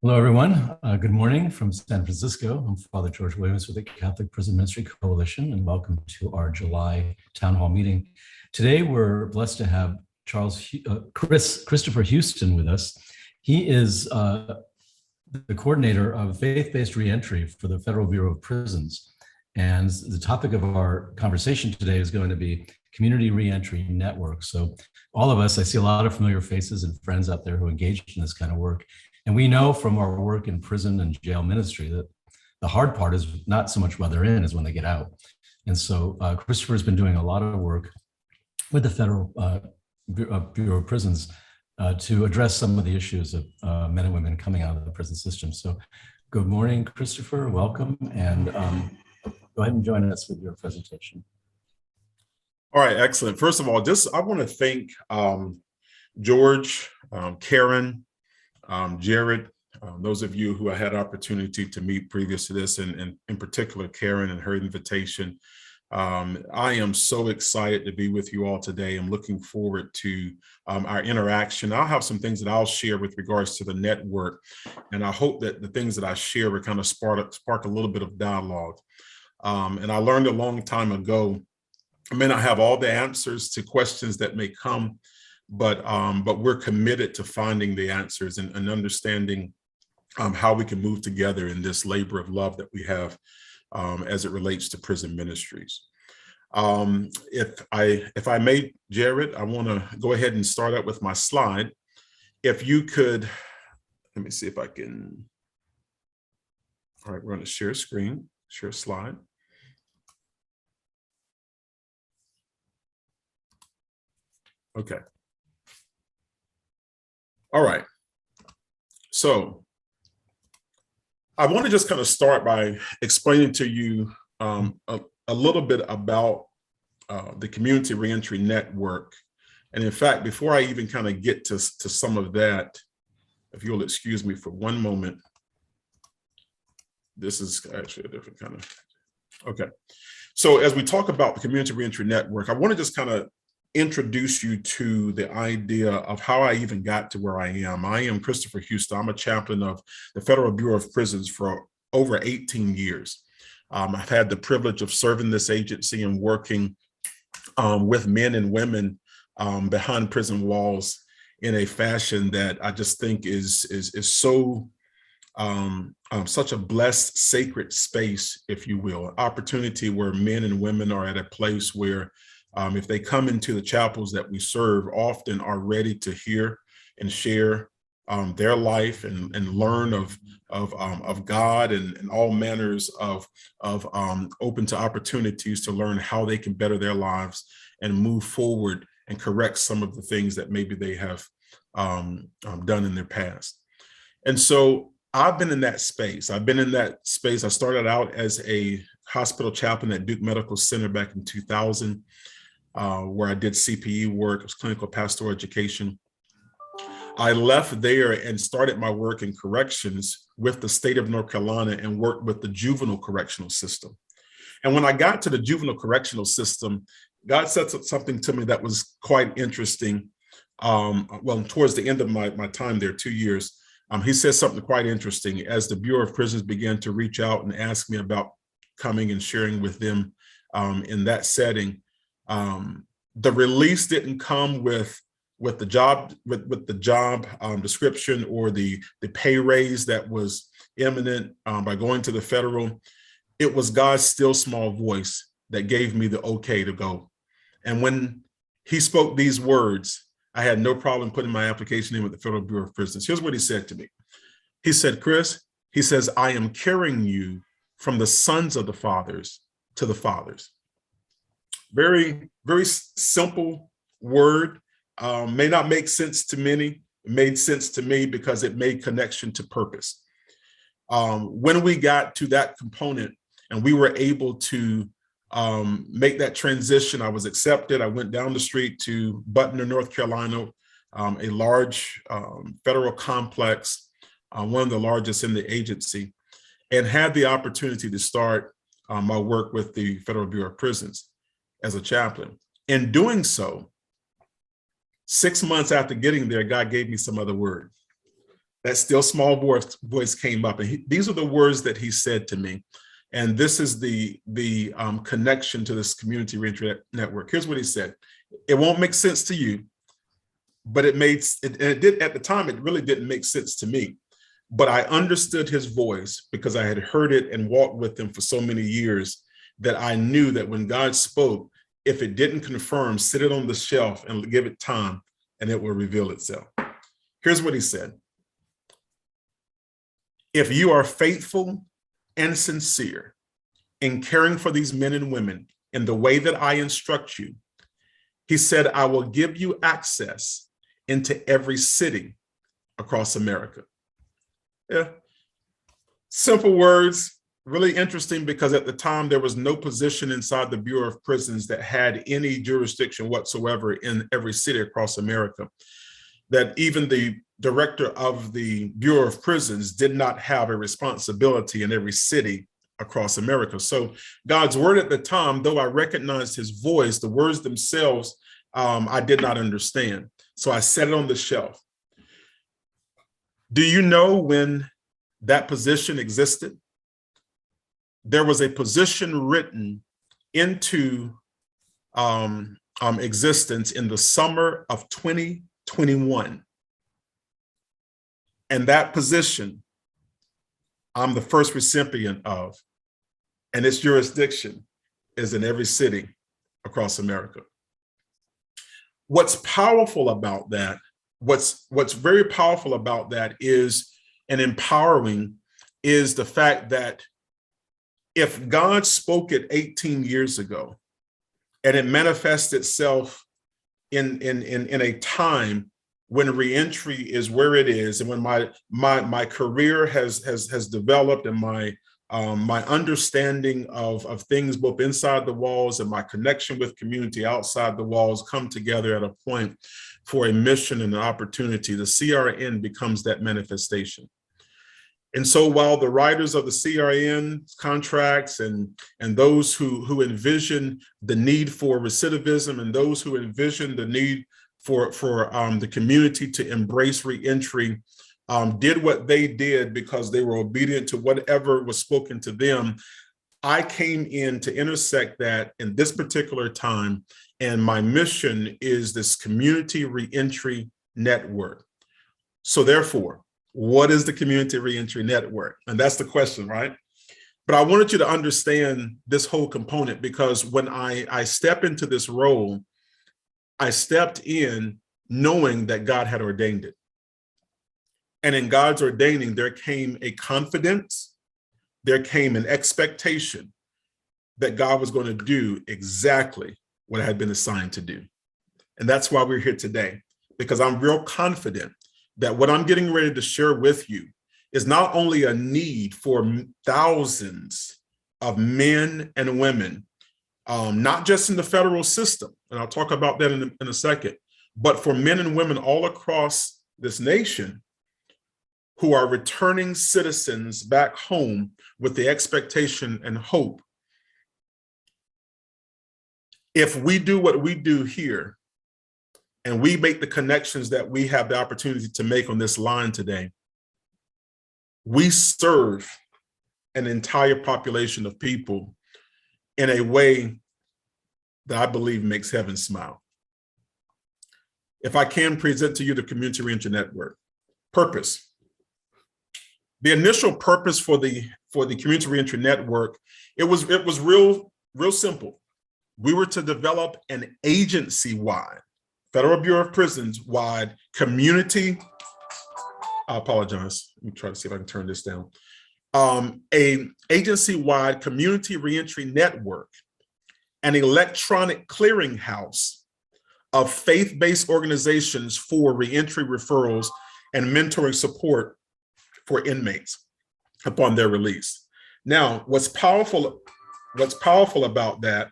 Hello, everyone. Good morning from San Francisco. I'm Father George Williams with the Catholic Prison Ministry Coalition, and welcome to our July Town Hall meeting. Today, we're blessed to have Christopher Huston with us. He is the coordinator of faith-based reentry for the Federal Bureau of Prisons. And the topic of our conversation today is going to be community reentry network. So all of us, I see a lot of familiar faces and friends out there who engage in this kind of work. And we know from our work in prison and jail ministry that the hard part is not so much while they're in as when they get out. And so Christopher's been doing a lot of work with the Federal Bureau of Prisons to address some of the issues of men and women coming out of the prison system. So good morning, Christopher, welcome. And go ahead and join us with your presentation. All right, excellent. First of all, I want to thank George, Karen, Jared, those of you who I had opportunity to meet previous to this, and in particular, Karen and her invitation. I am so excited to be with you all today. I'm looking forward to our interaction. I'll have some things that I'll share with regards to the network, and I hope that the things that I share will kind of spark a little bit of dialogue. And I learned a long time ago, I may not have all the answers to questions that may come, but we're committed to finding the answers and understanding how we can move together in this labor of love that we have as it relates to prison ministries. If I may, Jared, I want to go ahead and start out with my slide. If you could, let me see if I can. All right, we're going to share screen, share slide. Okay. All right. So I want to just kind of start by explaining to you a little bit about the Community Reentry Network. And in fact, before I even kind of get to some of that, if you'll excuse me for one moment, this is actually a different kind of, okay. So as we talk about the Community Reentry Network, I want to just kind of introduce you to the idea of how I even got to where I am. I am Christopher Huston. I'm a chaplain of the Federal Bureau of Prisons for over 18 years. I've had the privilege of serving this agency and working with men and women behind prison walls in a fashion that I just think is so such a blessed, sacred space, if you will, opportunity where men and women are at a place where if they come into the chapels that we serve, often are ready to hear and share their life and learn of God and all manners of open to opportunities to learn how they can better their lives and move forward and correct some of the things that maybe they have done in their past. And so I've been in that space. I started out as a hospital chaplain at Duke Medical Center back in 2000. Where I did CPE work, it was clinical pastoral education. I left there and started my work in corrections with the state of North Carolina and worked with the juvenile correctional system. And when I got to the juvenile correctional system, God said something to me that was quite interesting. Well, towards the end of my time there, 2 years, he said something quite interesting as the Bureau of Prisons began to reach out and ask me about coming and sharing with them in that setting. The release didn't come with the job description or the pay raise that was imminent by going to the federal. It was God's still small voice that gave me the okay to go. And when he spoke these words, I had no problem putting my application in with the Federal Bureau of Prisons. Here's what he said to me. He said, Chris, he says, I am carrying you from the sons of the fathers to the fathers. Very, very simple word, may not make sense to many. It made sense to me because it made connection to purpose. When we got to that component and we were able to make that transition, I was accepted. I went down the street to Butner, North Carolina, a large federal complex, one of the largest in the agency, and had the opportunity to start my work with the Federal Bureau of Prisons as a chaplain. In doing so, 6 months after getting there, God gave me some other word. that still small voice came up, and these are the words that he said to me. And this is the connection to this community reentry network. Here's what he said. It won't make sense to you, but it did at the time. It really didn't make sense to me, but I understood his voice because I had heard it and walked with him for so many years that I knew that when God spoke, if it didn't confirm, sit it on the shelf and give it time, and it will reveal itself. Here's what he said. If you are faithful and sincere in caring for these men and women in the way that I instruct you, he said, I will give you access into every city across America. Yeah. Simple words, really interesting, because at the time there was no position inside the Bureau of Prisons that had any jurisdiction whatsoever in every city across America. That even the director of the Bureau of Prisons did not have a responsibility in every city across America. So God's word at the time, though I recognized his voice, the words themselves, I did not understand. So I set it on the shelf. Do you know when that position existed? There was a position written into existence in the summer of 2021. And that position, I'm the first recipient of, and its jurisdiction is in every city across America. What's powerful about that, what's very powerful about that is, and empowering, is the fact that if God spoke it 18 years ago, and it manifests itself in a time when reentry is where it is, and when my career has developed, and my understanding of things both inside the walls and my connection with community outside the walls come together at a point for a mission and an opportunity, the CRN becomes that manifestation. And so while the writers of the CRN contracts and those who envision the need for recidivism, and those who envision the need for the community to embrace reentry, did what they did because they were obedient to whatever was spoken to them, I came in to intersect that in this particular time. And my mission is this community reentry network. So therefore, what is the community reentry network? And that's the question, right? But I wanted you to understand this whole component, because when I step into this role, I stepped in knowing that God had ordained it. And in God's ordaining, there came a confidence, there came an expectation that God was going to do exactly what I had been assigned to do. And that's why we're here today, because I'm real confident that what I'm getting ready to share with you is not only a need for thousands of men and women, not just in the federal system, and I'll talk about that in a second, but for men and women all across this nation who are returning citizens back home with the expectation and hope. If we do what we do here, and we make the connections that we have the opportunity to make on this line today, we serve an entire population of people in a way that I believe makes heaven smile. If I can present to you the Community Reentry Network. Purpose. The initial purpose for the Community Reentry Network, it was real simple. We were to develop an agency-wide, Federal Bureau of Prisons wide community, I apologize, let me try to see if I can turn this down. A agency-wide community reentry network, an electronic clearinghouse of faith-based organizations for reentry referrals and mentoring support for inmates upon their release. Now, what's powerful about that,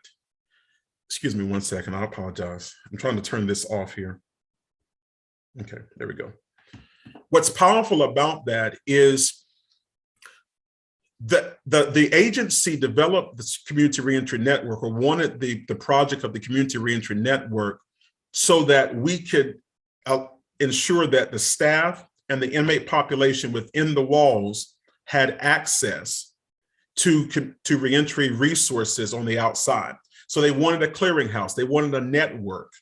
excuse me one second, I apologize. I'm trying to turn this off here. Okay, there we go. What's powerful about that is that the agency developed this community reentry network, or wanted the project of the community reentry network, so that we could ensure that the staff and the inmate population within the walls had access to reentry resources on the outside. So they wanted a clearinghouse, they wanted a network,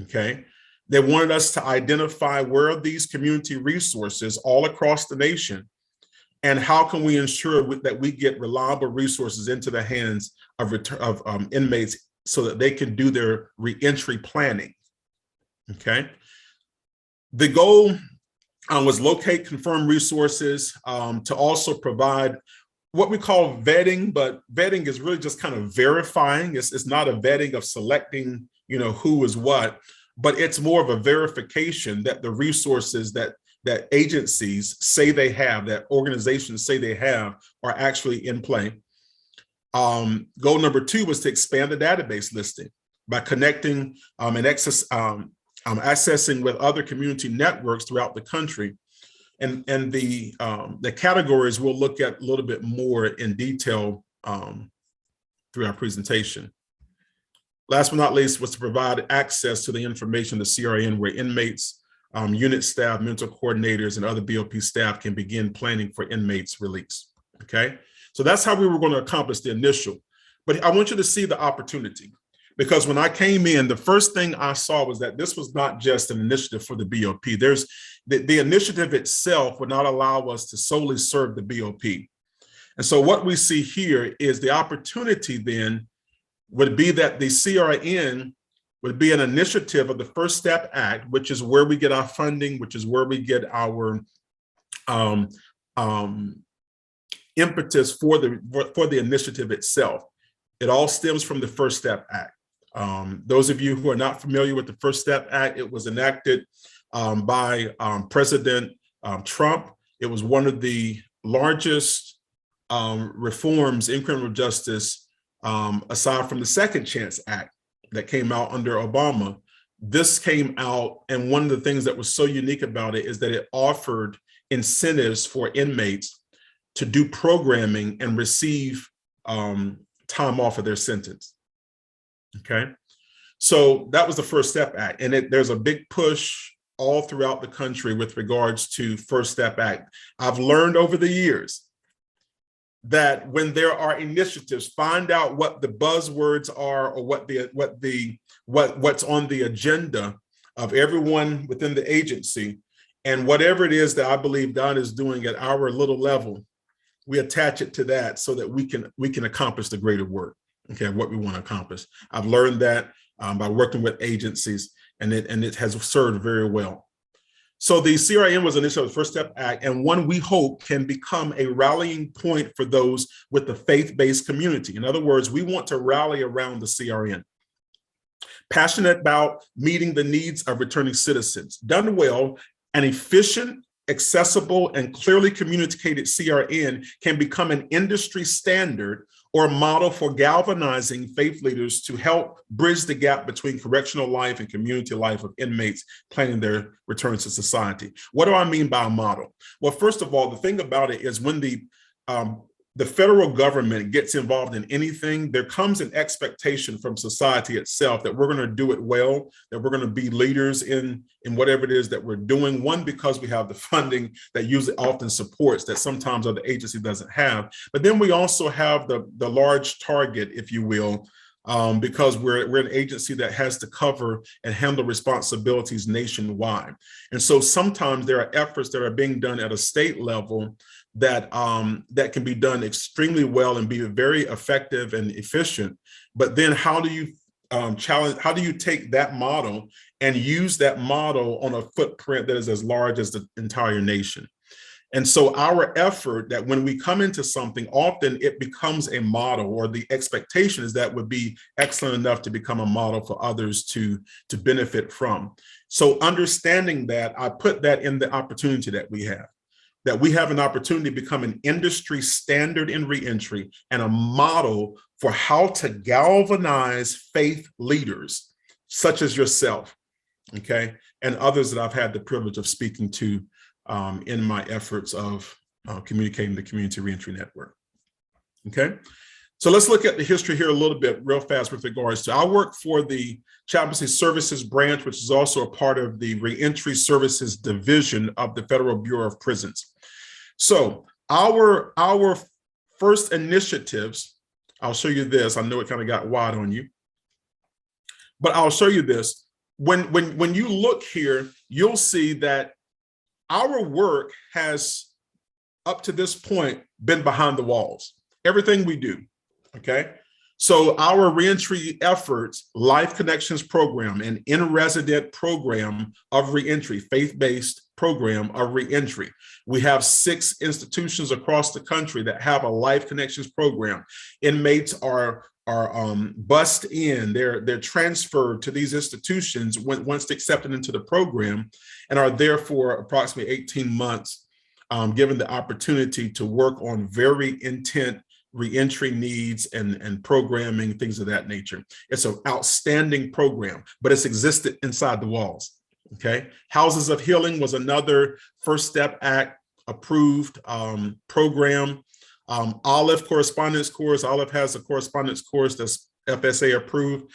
okay? They wanted us to identify where are these community resources all across the nation, and how can we ensure that we get reliable resources into the hands of inmates so that they can do their reentry planning, okay? The goal was locate, confirm resources, to also provide what we call vetting, but vetting is really just kind of verifying. It's not a vetting of selecting, who is what, but it's more of a verification that the resources that agencies say they have, that organizations say they have, are actually in play. Goal number 2 was to expand the database listing by connecting and accessing with other community networks throughout the country. And the categories we'll look at a little bit more in detail through our presentation. Last but not least was to provide access to the information, the CRN, where inmates, unit staff, mental coordinators, and other BOP staff can begin planning for inmates' release, okay? So that's how we were going to accomplish the initial. But I want you to see the opportunity, because when I came in, the first thing I saw was that this was not just an initiative for the BOP. There's the initiative itself would not allow us to solely serve the BOP. And so what we see here is the opportunity then would be that the CRN would be an initiative of the First Step Act, which is where we get our funding, which is where we get our impetus for the initiative itself. It all stems from the First Step Act. Those of you who are not familiar with the First Step Act, it was enacted by President Trump. It was one of the largest reforms in criminal justice, aside from the Second Chance Act that came out under Obama. This came out, and one of the things that was so unique about it is that it offered incentives for inmates to do programming and receive time off of their sentence, okay? So that was the First Step Act, and there's a big push all throughout the country with regards to First Step Act. I've learned over the years that when there are initiatives, find out what the buzzwords are, or what's on the agenda of everyone within the agency, and whatever it is that I believe God is doing at our little level, we attach it to that so that we can accomplish the greater work, okay, what we want to accomplish. I've learned that by working with agencies, and it has served very well. So the CRN was initiated the First Step Act, and one we hope can become a rallying point for those with the faith-based community. In other words, we want to rally around the CRN. Passionate about meeting the needs of returning citizens. Done well, an efficient, accessible, and clearly communicated CRN can become an industry standard or a model for galvanizing faith leaders to help bridge the gap between correctional life and community life of inmates planning their return to society. What do I mean by a model? Well, first of all, the thing about it is when the federal government gets involved in anything, there comes an expectation from society itself that we're going to do it well, that we're going to be leaders in whatever it is that we're doing. One, because we have the funding that usually often supports that sometimes other agency doesn't have. But then we also have the large target, if you will, because we're an agency that has to cover and handle responsibilities nationwide. And so sometimes there are efforts that are being done at a state level that can be done extremely well and be very effective and efficient. But then how do you how do you take that model and use that model on a footprint that is as large as the entire nation? And so our effort that when we come into something, often it becomes a model, or the expectation is that would be excellent enough to become a model for others to benefit from. So understanding that, I put that in the opportunity that we have an opportunity to become an industry standard in reentry and a model for how to galvanize faith leaders such as yourself, okay, and others that I've had the privilege of speaking to in my efforts of communicating the Community Reentry Network, okay? So let's look at the history here a little bit real fast with regards to, I work for the Chaplaincy Services branch, which is also a part of the Reentry Services Division of the Federal Bureau of Prisons. So our first initiatives, I'll show you this. I know it kind of got wide on you, but I'll show you this. When you look here, you'll see that our work has, up to this point, been behind the walls. Everything we do, okay? So our reentry efforts, Life Connections program, an in-resident program of reentry, faith-based program of reentry. We have 6 institutions across the country that have a Life Connections program. Inmates are bussed in, they're transferred to these institutions once accepted into the program, and are there for approximately 18 months, given the opportunity to work on very intense reentry needs and programming, things of that nature. It's an outstanding program, but it's existed inside the walls, okay? Houses of Healing was another First Step Act approved program. Olive correspondence course, Olive has a correspondence course that's FSA approved.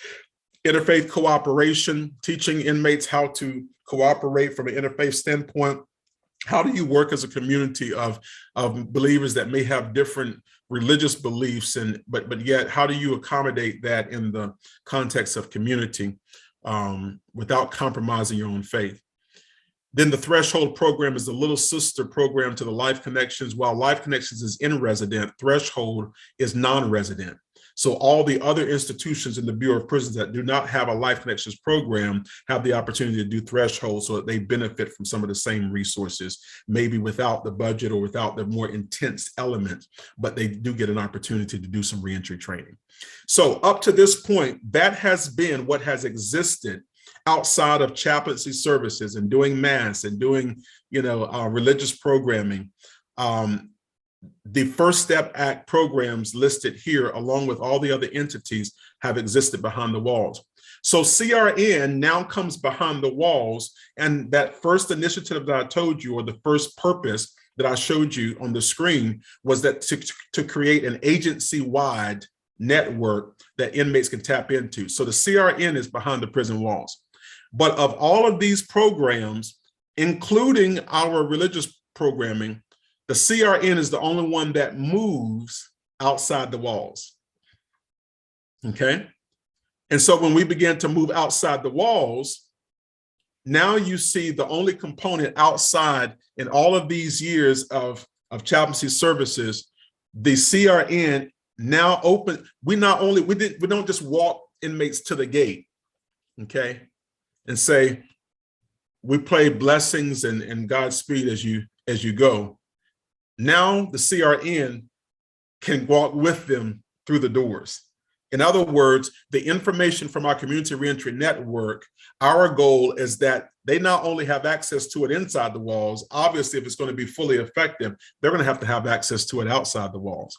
Interfaith cooperation, teaching inmates how to cooperate from an interfaith standpoint. How do you work as a community of believers that may have different religious beliefs, but yet how do you accommodate that in the context of community without compromising your own faith? Then the Threshold program is the little sister program to the Life Connections. While Life Connections is in resident, Threshold is non-resident. So all the other institutions in the Bureau of Prisons that do not have a Life Connections program have the opportunity to do Threshold so that they benefit from some of the same resources, maybe without the budget or without the more intense elements, but they do get an opportunity to do some reentry training. So up to this point, that has been what has existed outside of chaplaincy services and doing mass and doing, religious programming. The First Step Act programs listed here, along with all the other entities, have existed behind the walls. So CRN now comes behind the walls, and that first initiative that I told you, or the first purpose that I showed you on the screen, was that to create an agency-wide network that inmates can tap into. So the CRN is behind the prison walls. But of all of these programs, including our religious programming, the CRN is the only one that moves outside the walls, okay? And so when we begin to move outside the walls, now you see the only component outside in all of these years of chaplaincy services, the CRN now open. We don't just walk inmates to the gate, okay, and say, we pray blessings and Godspeed as you go. Now the CRN can walk with them through the doors. In other words, the information from our community reentry network, our goal is that they not only have access to it inside the walls, obviously if it's going to be fully effective, they're going to have access to it outside the walls.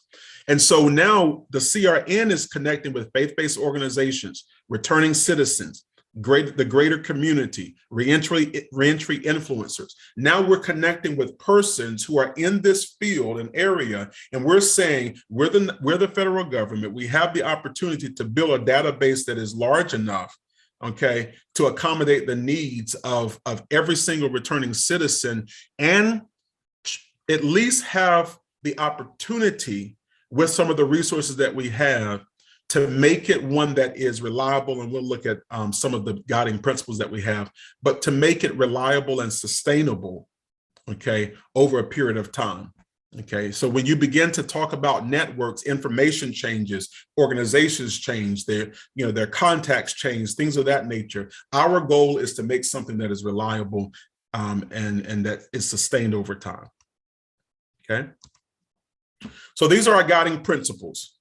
And so now the CRN is connecting with faith-based organizations, returning citizens, the greater community, reentry influencers. Now we're connecting with persons who are in this field and area, and we're saying we're the federal government. We have the opportunity to build a database that is large enough, okay, to accommodate the needs of every single returning citizen, and at least have the opportunity with some of the resources that we have to make it one that is reliable. And we'll look at some of the guiding principles that we have, but to make it reliable and sustainable, okay, over a period of time. Okay, so when you begin to talk about networks, information changes, organizations change, their contacts change, things of that nature. Our goal is to make something that is reliable and that is sustained over time. Okay, so these are our guiding principles.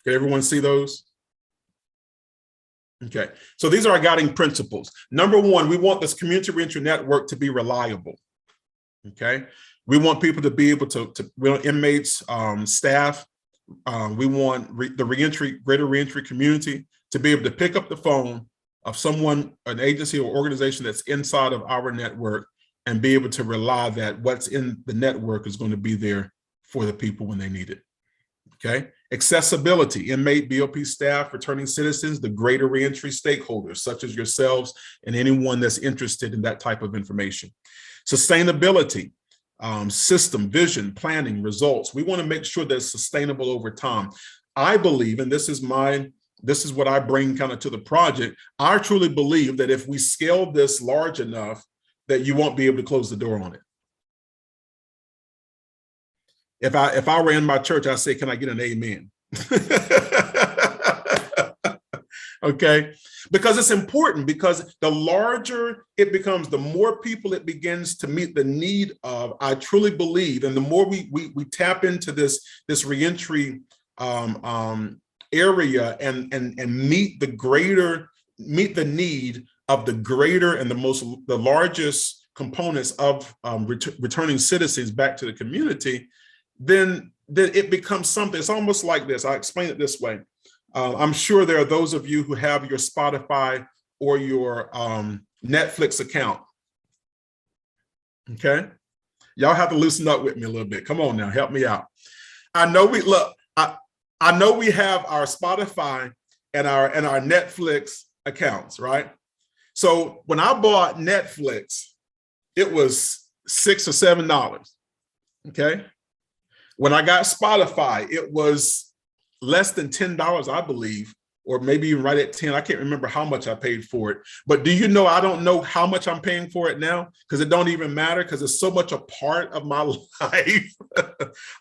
Can everyone see those? Okay, so these are our guiding principles. Number one, we want this community reentry network to be reliable. Okay, we want people to be able to inmates, staff. We want the greater reentry community to be able to pick up the phone of someone, an agency or organization that's inside of our network, and be able to rely that what's in the network is going to be there for the people when they need it. Okay. Accessibility, inmate, BOP staff, returning citizens, the greater reentry stakeholders, such as yourselves and anyone that's interested in that type of information. Sustainability, system, vision, planning, results. We want to make sure that it's sustainable over time. I believe, and this is what I bring kind of to the project. I truly believe that if we scale this large enough, that you won't be able to close the door on it. If I were in my church, I'd say, can I get an amen? Okay, because it's important, because the larger it becomes, the more people it begins to meet the need of. I truly believe, and the more we tap into this reentry area and meet the need of the greater and the largest components of returning citizens back to the community, then it becomes something. It's almost like this. I explain it this way. I'm sure there are those of you who have your Spotify or your Netflix account. Okay, y'all have to loosen up with me a little bit. Come on now, help me out. I know we have our Spotify and our Netflix accounts, right? So when I bought Netflix, it was $6 or $7. Okay. When I got Spotify, it was less than $10, I believe, or maybe even right at 10. I can't remember how much I paid for it. But do you know, I don't know how much I'm paying for it now, because it don't even matter, because it's so much a part of my life.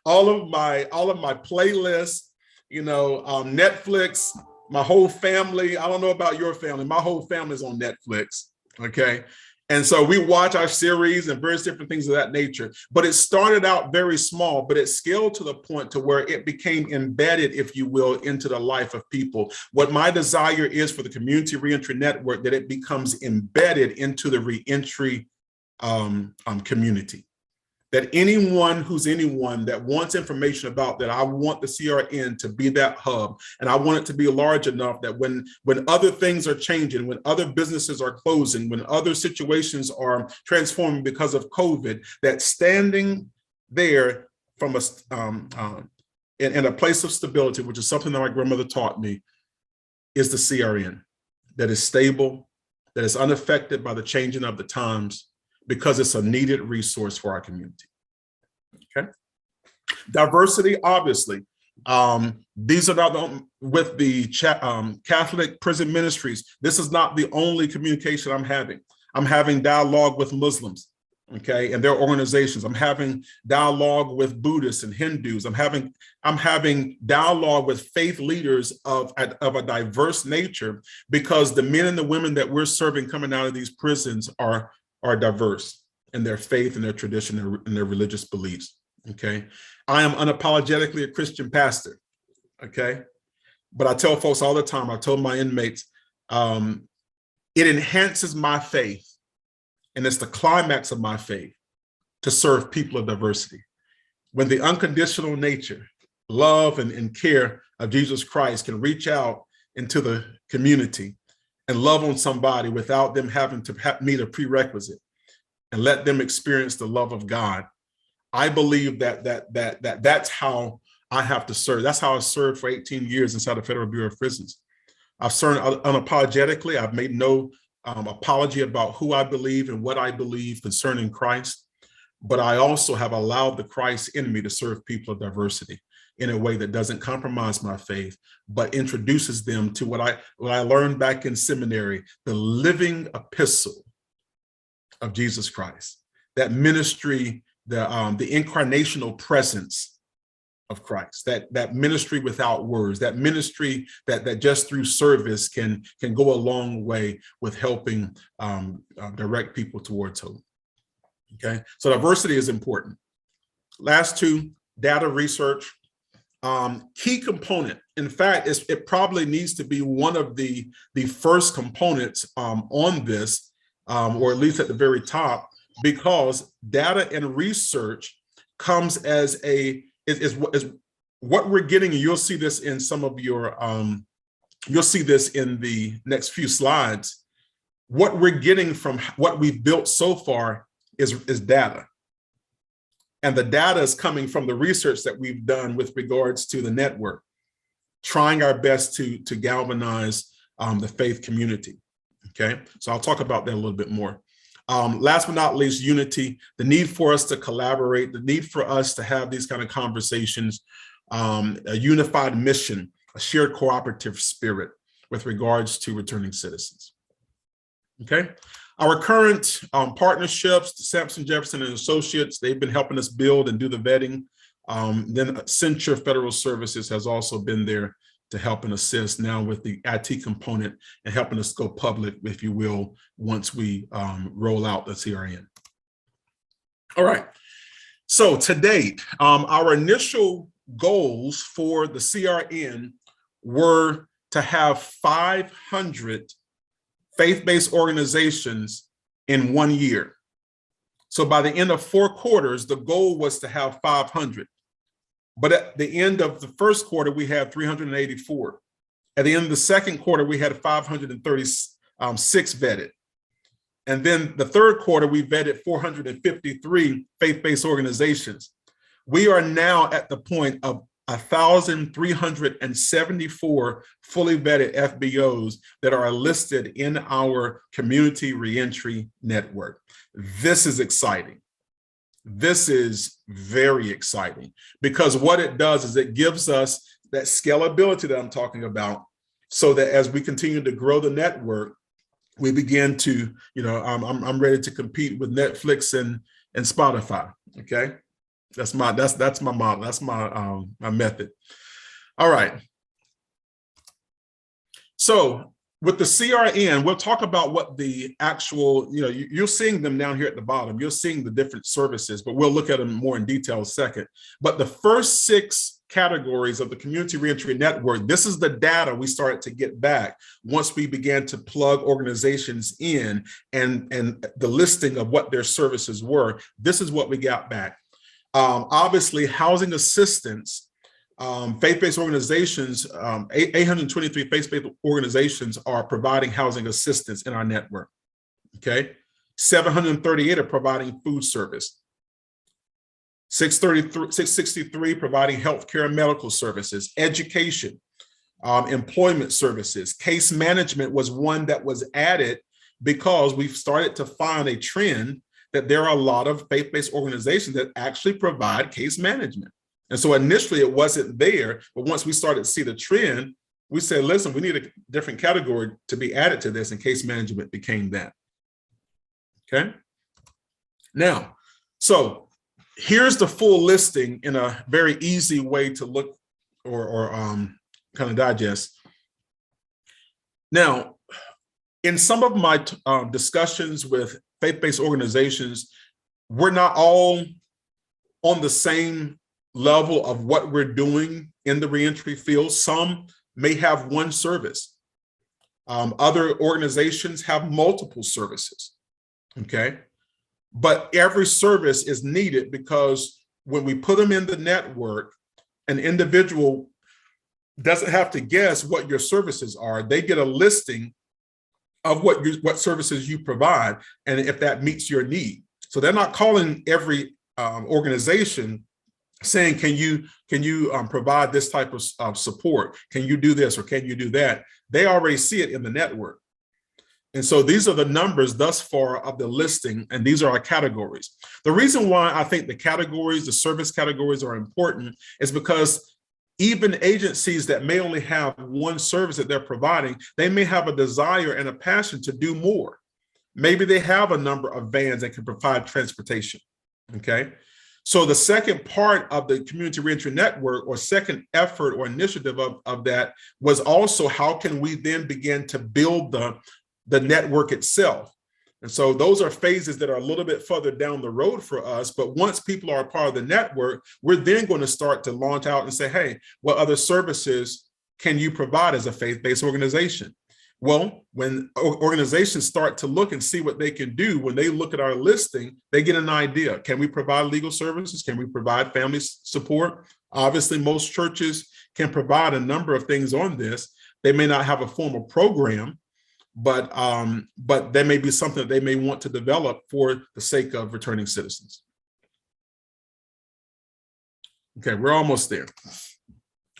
all of my playlists, Netflix, my whole family. I don't know about your family. My whole family's on Netflix. Okay. And so we watch our series and various different things of that nature. But it started out very small, but it scaled to the point to where it became embedded, if you will, into the life of people. What my desire is for the Community Reentry Network, that it becomes embedded into the reentry community. That anyone that wants information about that, I want the CRN to be that hub. And I want it to be large enough that when other things are changing, when other businesses are closing, when other situations are transforming because of COVID, that standing there from in a place of stability, which is something that my grandmother taught me, is the CRN, that is stable, that is unaffected by the changing of the times, because it's a needed resource for our community. Okay. Diversity, obviously. These are not with the Catholic prison ministries. This is not the only communication I'm having. I'm having dialogue with Muslims, okay, and their organizations. I'm having dialogue with Buddhists and Hindus. I'm having dialogue with faith leaders of a diverse nature, because the men and the women that we're serving coming out of these prisons are diverse in their faith and their tradition and their religious beliefs. Okay. I am unapologetically a Christian pastor. Okay. But I tell folks all the time, I told my inmates, it enhances my faith, and it's the climax of my faith, to serve people of diversity. When the unconditional nature, love, and care of Jesus Christ can reach out into the community and love on somebody without them having to meet a prerequisite, and let them experience the love of God, I believe that's how I have to serve. That's how I served for 18 years inside the Federal Bureau of Prisons. I've served unapologetically. I've made no apology about who I believe and what I believe concerning Christ, but I also have allowed the Christ in me to serve people of diversity in a way that doesn't compromise my faith, but introduces them to what I learned back in seminary, the living epistle of Jesus Christ, that ministry, the incarnational presence of Christ, that ministry without words, that ministry that just through service can go a long way with helping direct people towards hope. Okay, so diversity is important. Last two, data research, key component. In fact, it probably needs to be one of the first components on this, or at least at the very top, because data and research comes as is what we're getting, and you'll see this in some of your you'll see this in the next few slides. What we're getting from what we've built so far is data. And the data is coming from the research that we've done with regards to the network, trying our best to galvanize the faith community. Okay, so I'll talk about that a little bit more. Last but not least, unity, the need for us to collaborate, the need for us to have these kind of conversations, a unified mission, a shared cooperative spirit with regards to returning citizens. Okay, our current partnerships, Sampson, Jefferson and Associates, they've been helping us build and do the vetting. Then Accenture Federal Services has also been there to help and assist now with the IT component and helping us go public, if you will, once we roll out the CRN. All right, so to date, our initial goals for the CRN were to have 500 faith-based organizations in 1 year. So by the end of 4 quarters, the goal was to have 500. But at the end of the first quarter, we had 384. At the end of the second quarter, we had 536 vetted. And then the third quarter, we vetted 453 faith-based organizations. We are now at the point of 1,374 fully vetted FBOs that are listed in our community reentry network. This is exciting. This is very exciting because what it does is it gives us that scalability that I'm talking about so that as we continue to grow the network, we begin to, I'm ready to compete with Netflix and Spotify. Okay. That's my model. That's my method. All right. So with the CRN, we'll talk about what the actual, you're seeing them down here at the bottom. You're seeing the different services, but we'll look at them more in detail in a second. But the first 6 categories of the Community Reentry Network, this is the data we started to get back once we began to plug organizations in and the listing of what their services were. This is what we got back. Obviously, housing assistance, faith-based organizations, 823 faith-based organizations are providing housing assistance in our network, okay? 738 are providing food service. 663 providing healthcare and medical services, education, employment services. Case management was one that was added because we've started to find a trend that there are a lot of faith-based organizations that actually provide case management. And so initially it wasn't there, but once we started to see the trend, we said, listen, we need a different category to be added to this, and case management became that. Okay. Now, so here's the full listing in a very easy way to look or kind of digest. Now, in some of my discussions with faith-based organizations, we're not all on the same level of what we're doing in the reentry field. Some may have one service. Other organizations have multiple services, okay? But every service is needed because when we put them in the network, an individual doesn't have to guess what your services are. They get a listing of what services you provide and if that meets your need. So they're not calling every organization saying, can you provide this type of support? Can you do this or can you do that? They already see it in the network. And so these are the numbers thus far of the listing, and these are our categories. The reason why I think the categories, the service categories are important is because even agencies that may only have one service that they're providing, they may have a desire and a passion to do more. Maybe they have a number of vans that can provide transportation, okay? So the second part of the Community Reentry Network, or second effort or initiative of that, was also how can we then begin to build the network itself. And so those are phases that are a little bit further down the road for us. But once people are a part of the network, we're then going to start to launch out and say, hey, what other services can you provide as a faith-based organization? Well, when organizations start to look and see what they can do, when they look at our listing, they get an idea. Can we provide legal services? Can we provide family support? Obviously, most churches can provide a number of things on this. They may not have a formal program, but there may be something that they may want to develop for the sake of returning citizens. Okay, we're almost there.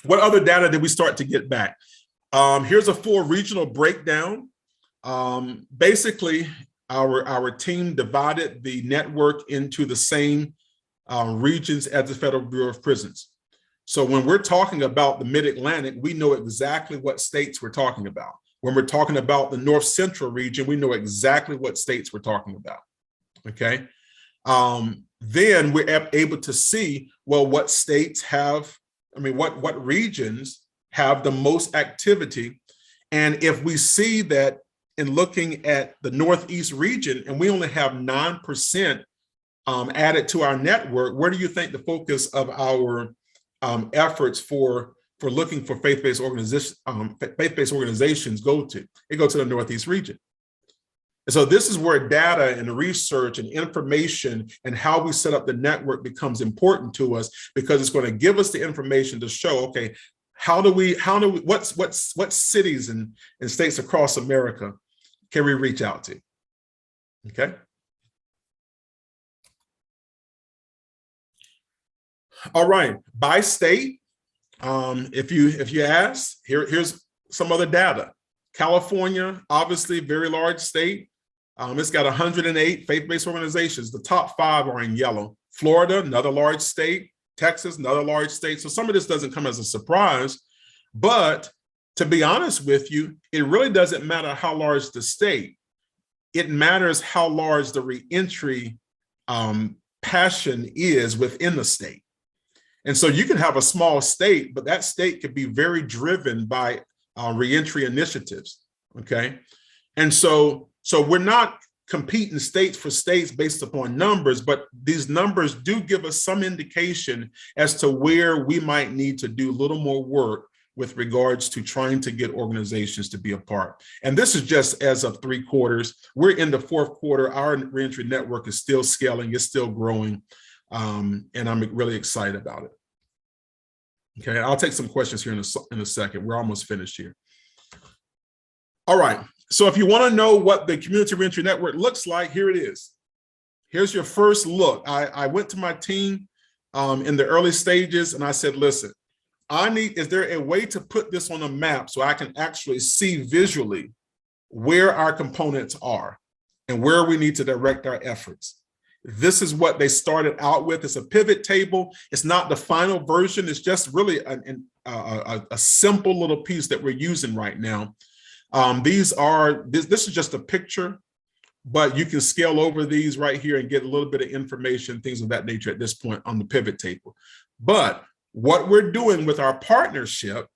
What other data did we start to get back? Here's a full regional breakdown. Basically, our team divided the network into the same regions as the Federal Bureau of Prisons. So when we're talking about the Mid-Atlantic, we know exactly what states we're talking about. When we're talking about the North Central region, we know exactly what states we're talking about, okay? Then we're able to see, well, what states have, what regions have the most activity. And if we see that in looking at the Northeast region, and we only have 9% added to our network, where do you think the focus of our efforts for looking for faith-based organizations go to? It goes to the Northeast region. And so this is where data and research and information and how we set up the network becomes important to us, because it's going to give us the information to show, okay, what cities and states across America can we reach out to? Okay. All right, by state, if you ask, here's some other data. California, obviously, very large state. It's got 108 faith-based organizations. The top 5 are in yellow. Florida, another large state. Texas, another large state. So some of this doesn't come as a surprise, but to be honest with you, it really doesn't matter how large the state. It matters how large the reentry passion is within the state. And so you can have a small state, but that state could be very driven by reentry initiatives, okay? And so we're not competing states for states based upon numbers, but these numbers do give us some indication as to where we might need to do a little more work with regards to trying to get organizations to be a part. And this is just as of 3 quarters. We're in the 4th quarter. Our reentry network is still scaling, it's still growing. And I'm really excited about it. Okay, I'll take some questions here in a second. We're almost finished here. All right, so if you want to know what the Community Reentry Network looks like, here it is. Here's your first look. I went to my team in the early stages and I said, listen, is there a way to put this on a map so I can actually see visually where our components are and where we need to direct our efforts? This is what they started out with. It's a pivot table. It's not the final version. It's just really a simple little piece that we're using right now. This is just a picture, but you can scale over these right here and get a little bit of information, things of that nature at this point on the pivot table. But what we're doing with our partnership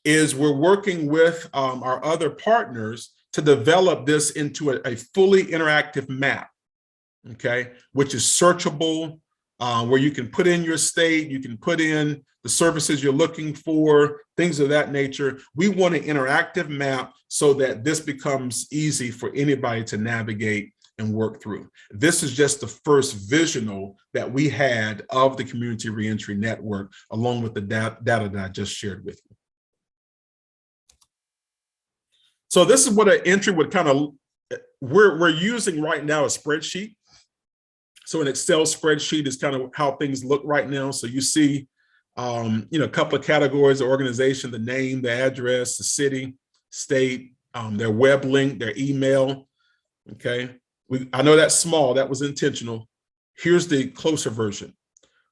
is we're working with our other partners to develop this into a fully interactive map. Okay, which is searchable, where you can put in your state, you can put in the services you're looking for, things of that nature. We want an interactive map so that this becomes easy for anybody to navigate and work through. This is just the first visual that we had of the Community Reentry Network, along with the data that I just shared with you. So this is what an entry would kind of, we're using right now a spreadsheet. So an Excel spreadsheet is kind of how things look right now. So you see, a couple of categories of organization: the name, the address, the city, state, their web link, their email. Okay, I know that's small. That was intentional. Here's the closer version.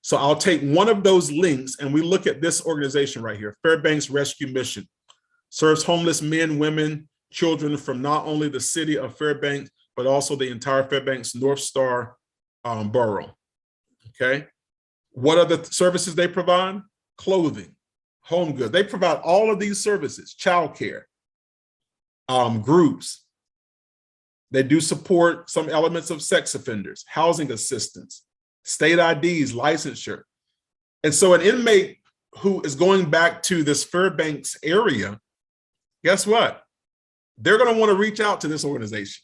So I'll take one of those links and we look at this organization right here. Fairbanks Rescue Mission serves homeless men, women, children from not only the city of Fairbanks, but also the entire Fairbanks North Star borough. Okay, what are the services they provide? Clothing, home goods. They provide all of these services, childcare, groups. They do support some elements of sex offenders, housing assistance, state IDs, licensure. And so an inmate who is going back to this Fairbanks area, guess what? They're going to want to reach out to this organization,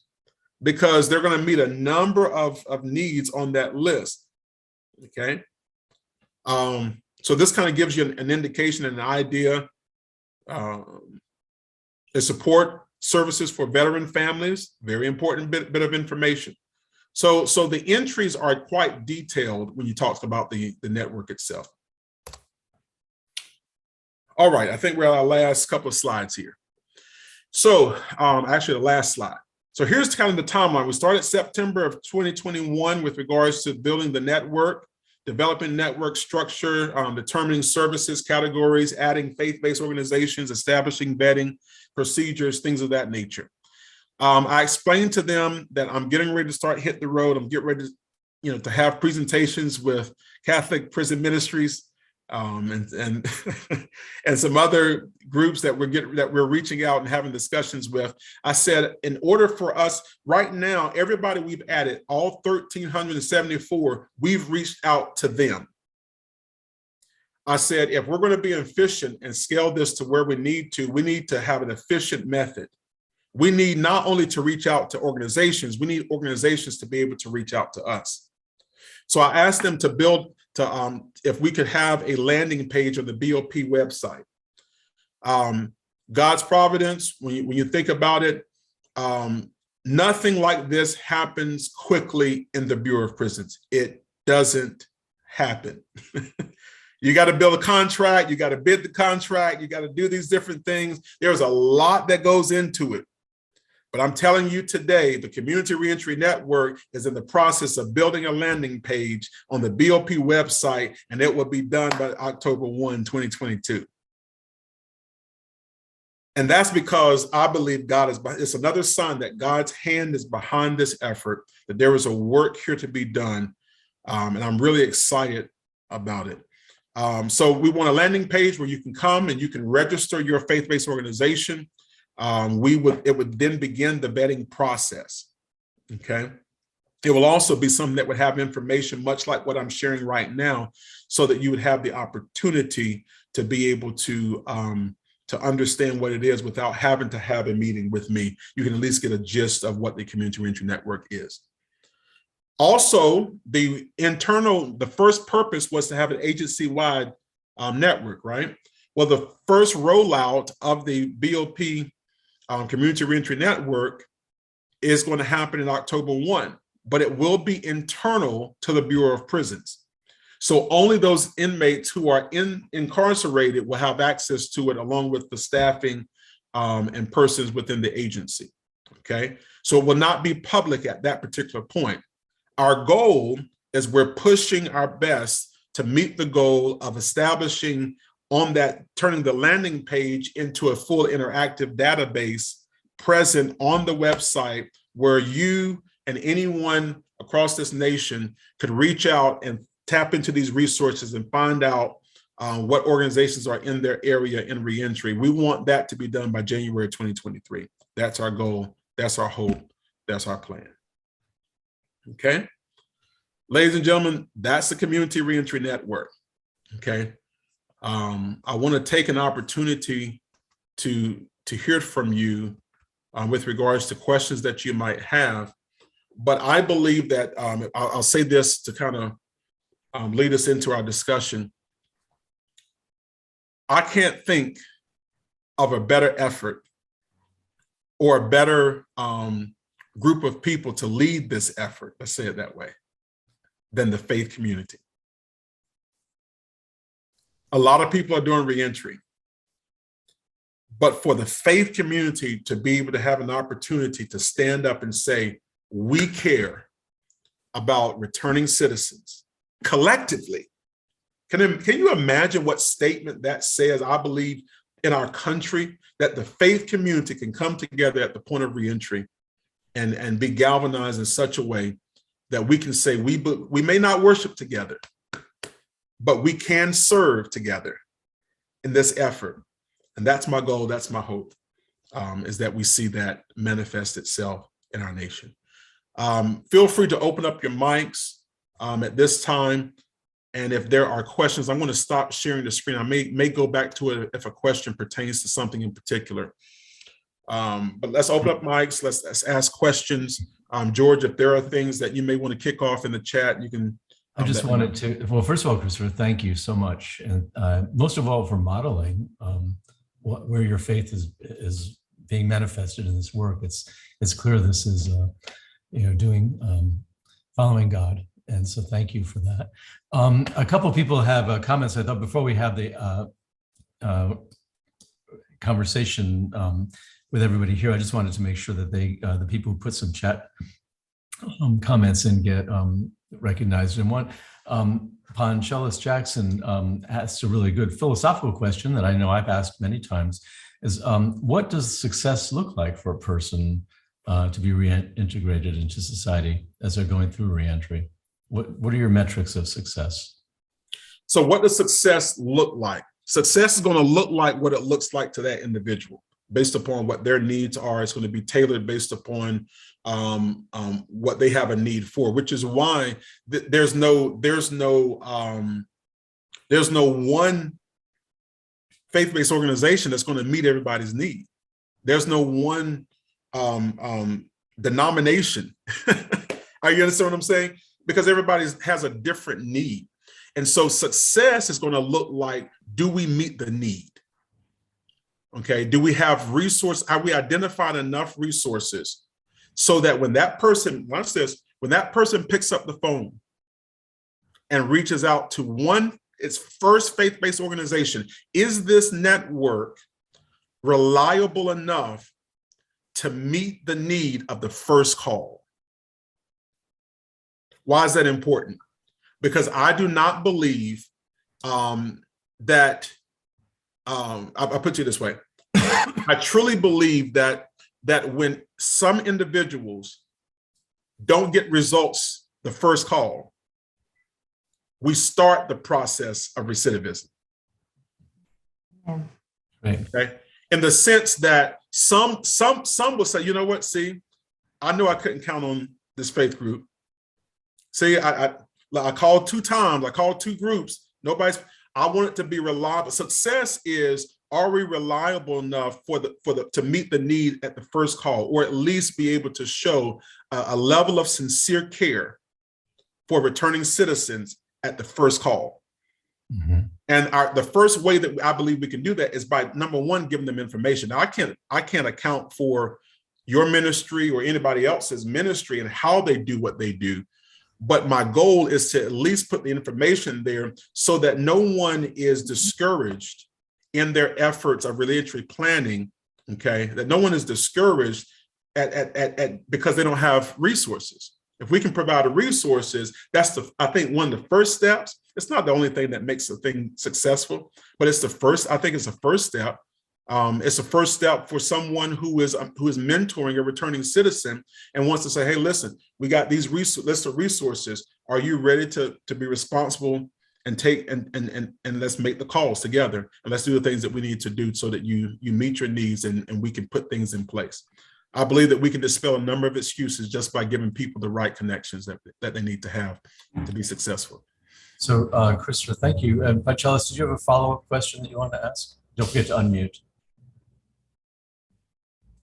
because they're going to meet a number of needs on that list, okay? So this kind of gives you an indication and an idea. The support services for veteran families, very important bit of information. So the entries are quite detailed when you talk about the network itself. All right, I think we're on our last couple of slides here. So actually the last slide. So here's kind of the timeline. We started September of 2021 with regards to building the network, developing network structure, determining services categories, adding faith-based organizations, establishing vetting procedures, things of that nature. I explained to them that I'm getting ready to start hit the road. I'm getting ready to, to have presentations with Catholic Prison Ministries and and some other groups that we're reaching out and having discussions with. I said, in order for us right now, everybody we've added, all 1,374, we've reached out to them. I said, if we're going to be efficient and scale this to where we need to have an efficient method. We need not only to reach out to organizations, we need organizations to be able to reach out to us. So I asked them to build, if we could have a landing page on the BOP website. God's providence, when you think about it, nothing like this happens quickly in the Bureau of Prisons. It doesn't happen. You got to build a contract, you got to bid the contract, you got to do these different things. There's a lot that goes into it. But I'm telling you today, the Community Reentry Network is in the process of building a landing page on the BOP website, and it will be done by October 1, 2022. And that's because I believe it's another sign that God's hand is behind this effort, that there is a work here to be done. And I'm really excited about it. So we want a landing page where you can come and you can register your faith-based organization. It would then begin the vetting process, okay? It will also be something that would have information much like what I'm sharing right now, so that you would have the opportunity to be able to understand what it is without having to have a meeting with me. You can at least get a gist of what the Community Reentry Network is. Also, the first purpose was to have an agency-wide network, right? Well, the first rollout of the BOP Community Reentry Network is going to happen in October 1, but it will be internal to the Bureau of Prisons. So only those inmates who are incarcerated will have access to it, along with the staffing and persons within the agency, okay? So it will not be public at that particular point. Our goal is we're pushing our best to meet the goal of establishing turning the landing page into a full interactive database present on the website, where you and anyone across this nation could reach out and tap into these resources and find out what organizations are in their area in reentry. We want that to be done by January 2023. That's our goal. That's our hope. That's our plan. Okay. Ladies and gentlemen, that's the Community Reentry Network. Okay. I want to take an opportunity to hear from you with regards to questions that you might have. But I believe that I'll say this to kind of lead us into our discussion. I can't think of a better effort or a better group of people to lead this effort, let's say it that way, than the faith community. A lot of people are doing reentry, but for the faith community to be able to have an opportunity to stand up and say, we care about returning citizens collectively. Can you imagine what statement that says? I believe in our country, that the faith community can come together at the point of reentry and be galvanized in such a way that we can say, we may not worship together, but we can serve together in this effort. And that's my goal, that's my hope, is that we see that manifest itself in our nation. Feel free to open up your mics at this time. And if there are questions, I'm going to stop sharing the screen. I may go back to it if a question pertains to something in particular. But let's open up mics, let's ask questions. George, if there are things that you may want to kick off in the chat, you can. I just wanted to, well, first of all, Christopher, thank you so much. And most of all for modeling where your faith is being manifested in this work. It's clear this is, following God. And so thank you for that. A couple of people have comments. I thought before we have the conversation with everybody here, I just wanted to make sure that the people who put some chat comments in get recognized. And one, Ponchelis Jackson asked a really good philosophical question that I know I've asked many times, is what does success look like for a person to be reintegrated into society as they're going through reentry? What are your metrics of success? So what does success look like? Success is going to look like what it looks like to that individual based upon what their needs are. It's going to be tailored based upon what they have a need for, which is why there's no one faith-based organization that's going to meet everybody's need. There's no one denomination. Are you understand what I'm saying? Because everybody has a different need. And so success is going to look like, do we meet the need? Okay, do we have resources? Have we identified enough resources so that when that person, watch this, when that person picks up the phone and reaches out to its first faith-based organization, is this network reliable enough to meet the need of the first call? Why is that important? Because I do not believe that, I'll put you this way. I truly believe that when some individuals don't get results the first call, we start the process of recidivism. Yeah. Right. Okay. In the sense that some will say, you know what, see, I know I couldn't count on this faith group. See, I called 2 times, I called 2 groups. I want it to be reliable. Success is, are we reliable enough to meet the need at the first call, or at least be able to show a level of sincere care for returning citizens at the first call? Mm-hmm. And the first way that I believe we can do that is by, number one, giving them information. Now, I can't account for your ministry or anybody else's ministry and how they do what they do. But my goal is to at least put the information there so that no one is discouraged in their efforts of reentry planning, okay? That no one is discouraged because they don't have resources. If we can provide the resources, that's I think one of the first steps. It's not the only thing that makes a thing successful, but it's the first. I think it's the first step. It's a first step for someone who is mentoring a returning citizen and wants to say, hey, listen, we got these list of resources. Are you ready to be responsible and take and let's make the calls together, and let's do the things that we need to do so that you meet your needs and we can put things in place. I believe that we can dispel a number of excuses just by giving people the right connections that they need to have to be successful. So, Christopher, thank you. And Ponchelis, did you have a follow-up question that you want to ask? Don't forget to unmute.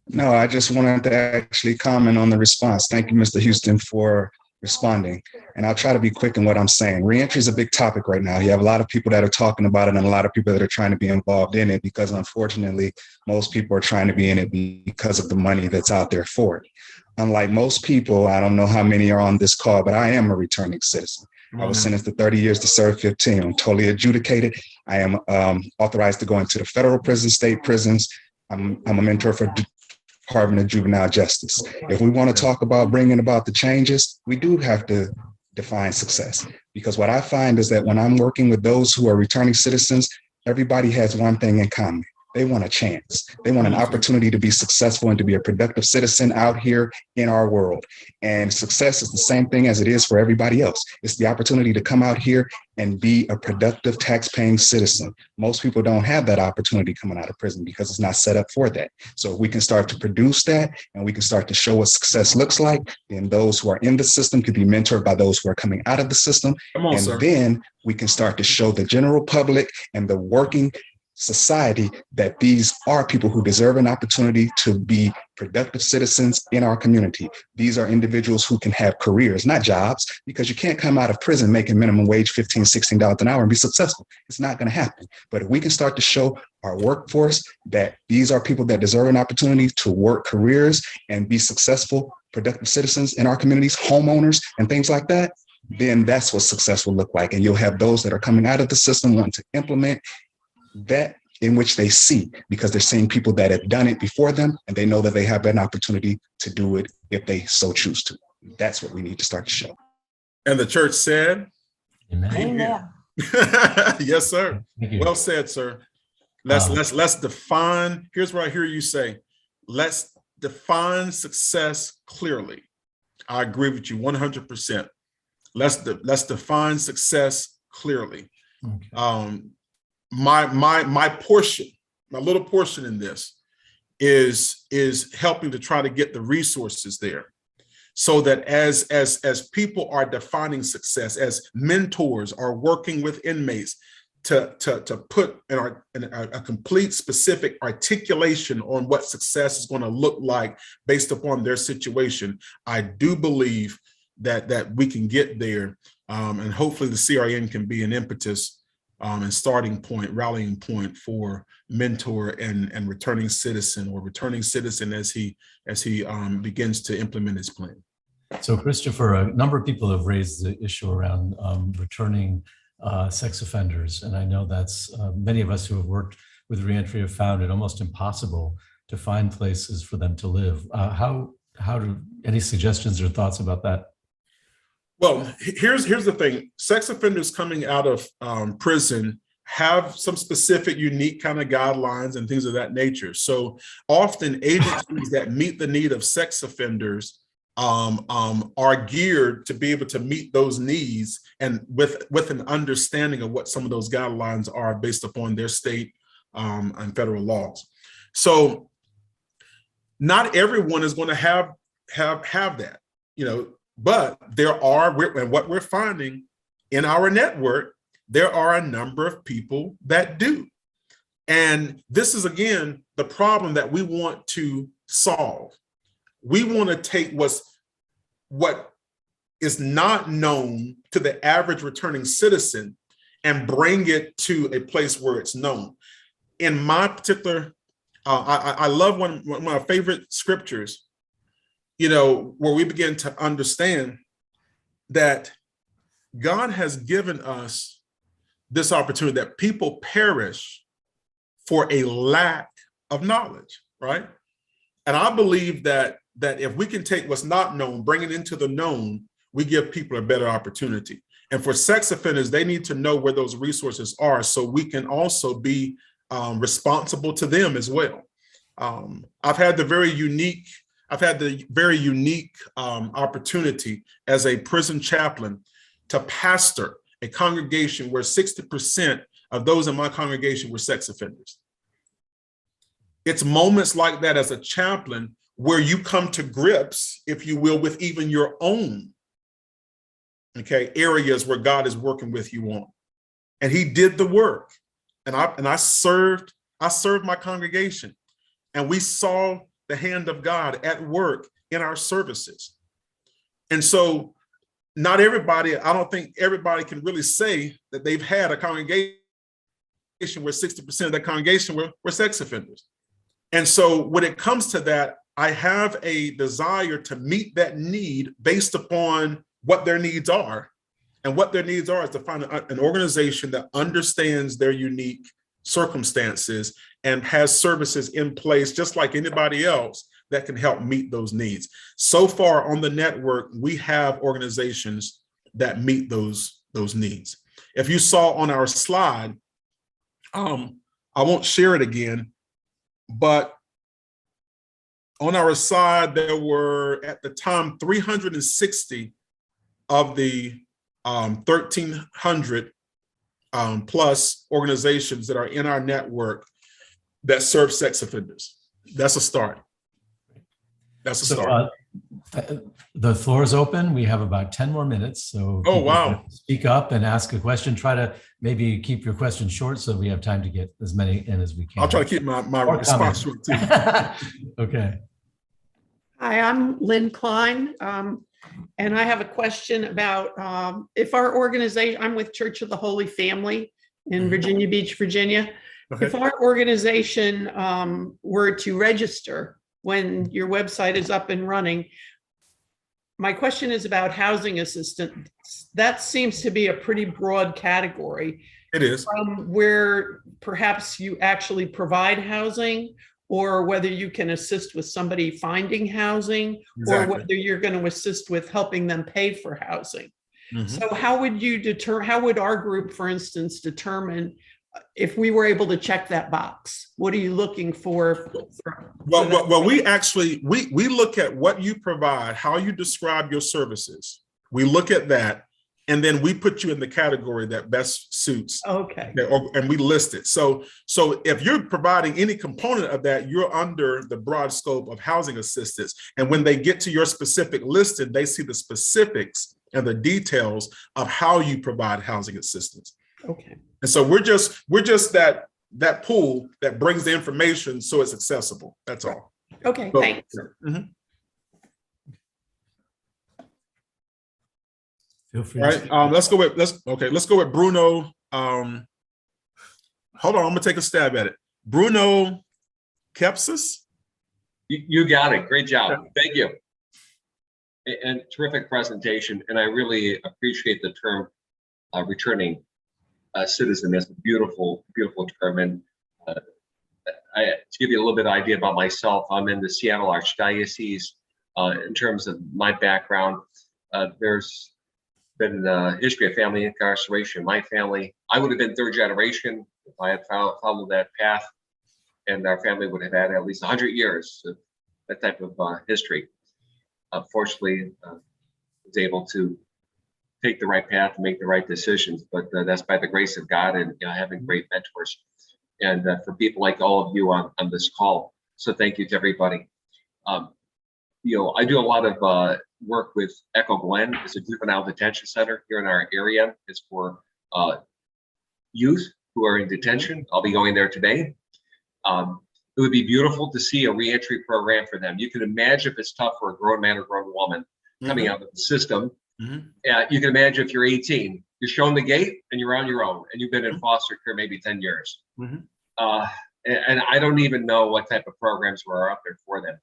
No, I just wanted to actually comment on the response. Thank you, Mr. Huston, for responding. And I'll try to be quick in what I'm saying. Reentry is a big topic right now. You have a lot of people that are talking about it and a lot of people that are trying to be involved in it because, unfortunately, most people are trying to be in it because of the money that's out there for it. Unlike most people, I don't know how many are on this call, but I am a returning citizen. I was sentenced to 30 years to serve 15. I'm totally adjudicated. I am authorized to go into the federal prison, state prisons. I'm a mentor for Department of Juvenile Justice. If we want to talk about bringing about the changes, we do have to define success. Because what I find is that when I'm working with those who are returning citizens, everybody has one thing in common. They want a chance. They want an opportunity to be successful and to be a productive citizen out here in our world. And success is the same thing as it is for everybody else. It's the opportunity to come out here and be a productive tax-paying citizen. Most people don't have that opportunity coming out of prison because it's not set up for that. So if we can start to produce that and we can start to show what success looks like, then those who are in the system could be mentored by those who are coming out of the system. Then we can start to show the general public and the working society that these are people who deserve an opportunity to be productive citizens in our community. These are individuals who can have careers, not jobs, because you can't come out of prison making minimum wage $15, $16 an hour and be successful. It's not going to happen. But if we can start to show our workforce that these are people that deserve an opportunity to work careers and be successful, productive citizens in our communities, homeowners and things like that, then that's what success will look like. And you'll have those that are coming out of the system wanting to implement that in which they see, because they're seeing people that have done it before them, and they know that they have an opportunity to do it if they so choose to. That's what we need to start to show. And the church said, Amen. Amen. yes, sir. Thank you. Well said, sir. Let's define. Here's what I hear you say. Let's define success clearly. I agree with you 100%. Let's define success clearly. Okay. My portion, my little portion in this is helping to try to get the resources there, so that as people are defining success, as mentors are working with inmates to put a complete specific articulation on what success is going to look like based upon their situation, I do believe that we can get there, and hopefully the CRN can be an impetus and starting point, rallying point for mentor and returning citizen, or returning citizen as he begins to implement his plan. So Christopher, a number of people have raised the issue around returning sex offenders. And I know that's many of us who have worked with reentry have found it almost impossible to find places for them to live. Any suggestions or thoughts about that? Well, here's the thing. Sex offenders coming out of prison have some specific, unique kind of guidelines and things of that nature. So often agencies that meet the need of sex offenders are geared to be able to meet those needs, and with an understanding of what some of those guidelines are based upon their state and federal laws. So not everyone is going to have that, but there are, and what we're finding in our network, there are a number of people that do. And this is, again, the problem that we want to solve. We want to take what is not known to the average returning citizen and bring it to a place where it's known. In my particular, I love one of my favorite scriptures, where we begin to understand that God has given us this opportunity, that people perish for a lack of knowledge, right? And I believe that if we can take what's not known, bring it into the known, we give people a better opportunity. And for sex offenders, they need to know where those resources are, so we can also be responsible to them as well. I've had the very unique opportunity as a prison chaplain to pastor a congregation where 60% of those in my congregation were sex offenders. It's moments like that as a chaplain where you come to grips, if you will, with even your own, areas where God is working with you on. And he did the work. And I served my congregation. And we saw the hand of God at work in our services. And so I don't think everybody can really say that they've had a congregation where 60% of that congregation were sex offenders. And so when it comes to that, I have a desire to meet that need based upon what their needs are. And what their needs are is to find an organization that understands their unique circumstances and has services in place, just like anybody else, that can help meet those needs. So far on the network, we have organizations that meet those needs. If you saw on our slide, I won't share it again, but on our side, there were at the time 360 of the 1,300 plus organizations that are in our network that serve sex offenders. That's a start. That's a start. The floor is open. We have about 10 more minutes. So oh, wow. Speak up and ask a question. Try to maybe keep your question short so we have time to get as many in as we can. I'll try to keep my response short too. Okay. Hi, I'm Lynn Klein. And I have a question about if our organization, I'm with Church of the Holy Family in Virginia Beach, Virginia. Okay. If our organization were to register when your website is up and running, my question is about housing assistance. That seems to be a pretty broad category. It is. where perhaps you actually provide housing, or whether you can assist with somebody finding housing, or Exactly. whether you're going to assist with helping them pay for housing. Mhm. So how would you determine, how would our group, for instance, determine if we were able to check that box? What are you looking for? Well, we actually, we look at what you provide, how you describe your services. We look at that, and then we put you in the category that best suits. Okay. And we list it. So if you're providing any component of that, you're under the broad scope of housing assistance. And when they get to your specific listing, they see the specifics and the details of how you provide housing assistance. Okay. And so we're just that pool that brings the information so it's accessible. That's all. Okay, So, thanks. mhm. Feel free. All right, let's go with Bruno. Hold on, I'm gonna take a stab at it. Bruno Kepsis. You got it. Great job. Thank you. And terrific presentation. And I really appreciate the term returning citizen. That's a beautiful, beautiful term. And to give you a little bit of idea about myself, I'm in the Seattle Archdiocese. In terms of my background, there's been a history of family incarceration. My family, I would have been third generation if I had followed that path, and our family would have had at least 100 years of that type of history. Fortunately, was able to take the right path and make the right decisions, but that's by the grace of God and having great mentors, and for people like all of you on this call. So thank you to everybody. I do a lot of work with Echo Glen. It's a juvenile detention center here in our area. It's for youth who are in detention. I'll be going there today. It would be beautiful to see a reentry program for them. You can imagine if it's tough for a grown man or grown woman coming out of the system. You can imagine if you're 18, you're shown the gate and you're on your own, and you've been in foster care maybe 10 years. And I don't even know what type of programs are out there for them.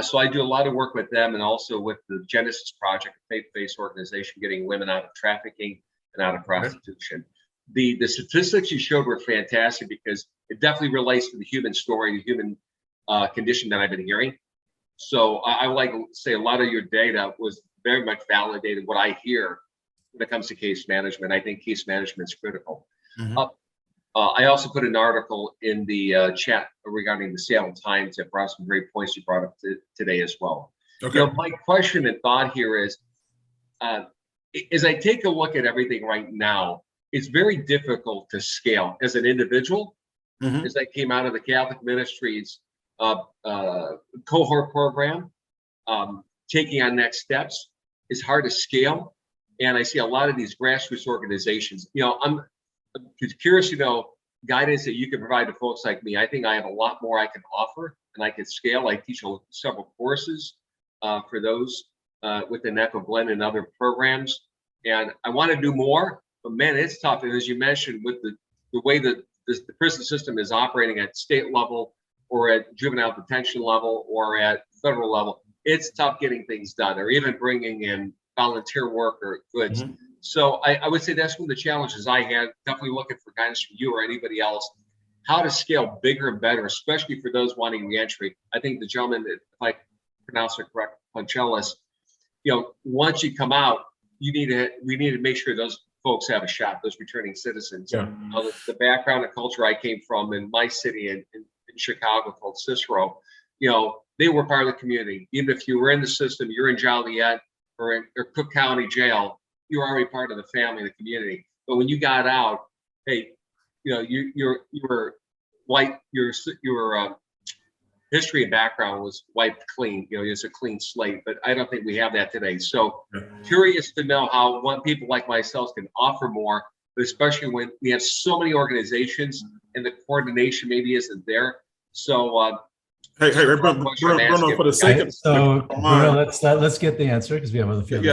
So I do a lot of work with them, and also with the Genesis Project, a faith-based organization getting women out of trafficking and out of prostitution. The statistics you showed were fantastic, because it definitely relates to the human story, the human condition that I've been hearing. So I would like to say a lot of your data was very much validated what I hear when it comes to case management. I think case management is critical. I also put an article in the chat regarding the Seattle Times that brought some great points you brought up today as well. Okay. My question and thought here is, as I take a look at everything right now, it's very difficult to scale as an individual. As I came out of the Catholic Ministries cohort program, taking on next steps is hard to scale. And I see a lot of these grassroots organizations. I'm curious to know guidance that you can provide to folks like me. I think I have a lot more I can offer, and I can scale. I teach several courses for those within Echo Glen and other programs. And I want to do more, but man, it's tough. And as you mentioned, with the way that the prison system is operating at state level, or at juvenile detention level, or at federal level, it's tough getting things done, or even bringing in volunteer work or goods. So I would say that's one of the challenges I had. Definitely looking for guidance from you or anybody else, how to scale bigger and better, especially for those wanting reentry. I think the gentleman, if I pronounce it correct, Ponchelis, once you come out, we need to make sure those folks have a shot, those returning citizens. The background and culture I came from in my city in Chicago called Cicero, they were part of the community. Even if you were in the system, you're in Joliet or Cook County Jail, you were already part of the family, the community. But when you got out, hey, you were white. Your history and background was wiped clean. It's a clean slate. But I don't think we have that today. So curious to know how people like myself can offer more, but especially when we have so many organizations and the coordination maybe isn't there. So Hey, Bruno, for the sake of Bruno, let's get the answer, because we have other fields.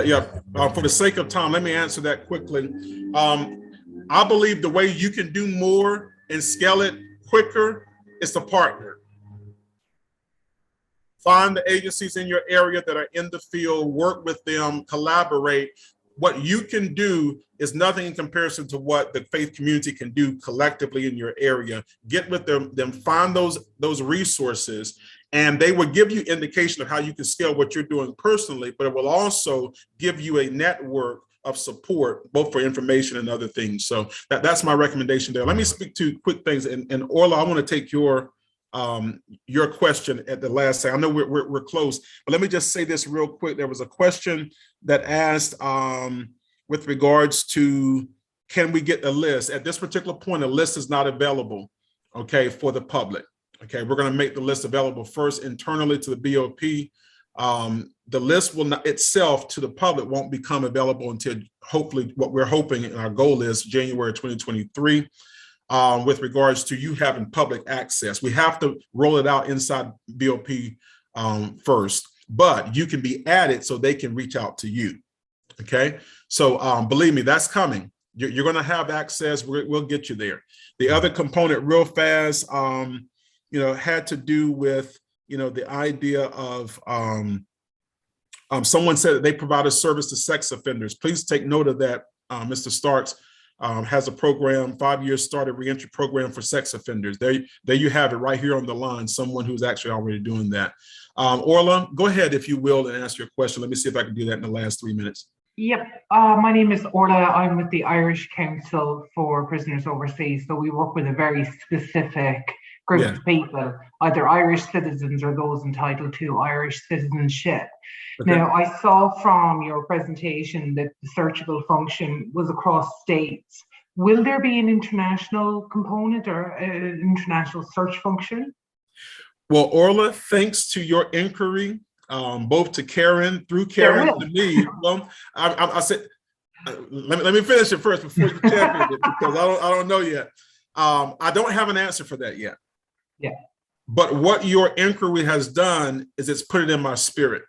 For the sake of time, let me answer that quickly. I believe the way you can do more and scale it quicker is to partner. Find the agencies in your area that are in the field, work with them, collaborate. what you can do is nothing in comparison to what the faith community can do collectively in your area. Get with them, find those resources, and they will give you indication of how you can scale what you're doing personally, but it will also give you a network of support, both for information and other things. So that's my recommendation there. Let me speak to quick things. And Orla, I want to take your question at the last second. I know we're close, but let me just say this real quick. There was a question that asked with regards to, can we get the list? At this particular point, a list is not available, okay, for the public. Okay, we're going to make the list available first internally to the BOP. The list will not itself to the public won't become available until hopefully what we're hoping and our goal is January 2023. With regards to you having public access, we have to roll it out inside BOP first, but you can be added so they can reach out to you. Okay, so believe me, that's coming. You're going to have access. We'll get you there. The other component, real fast, had to do with the idea of someone said that they provide a service to sex offenders. Please take note of that. Mr. Starks has a program, 5 years started reentry program for sex offenders. There you have it right here on the line, someone who's actually already doing that. Orla, go ahead, if you will, and ask your question. Let me see if I can do that in the last 3 minutes. Yep. My name is Orla. I'm with the Irish Council for Prisoners Overseas. So we work with a very specific group of people, either Irish citizens or those entitled to Irish citizenship. Okay. Now, I saw from your presentation that the searchable function was across states. Will there be an international component or an international search function? Well, Orla, thanks to your inquiry, both to Karen, through Karen to me. Well, I said, let me finish it first before you champion it, because I don't know yet. I don't have an answer for that yet. Yeah. But what your inquiry has done is it's put it in my spirit.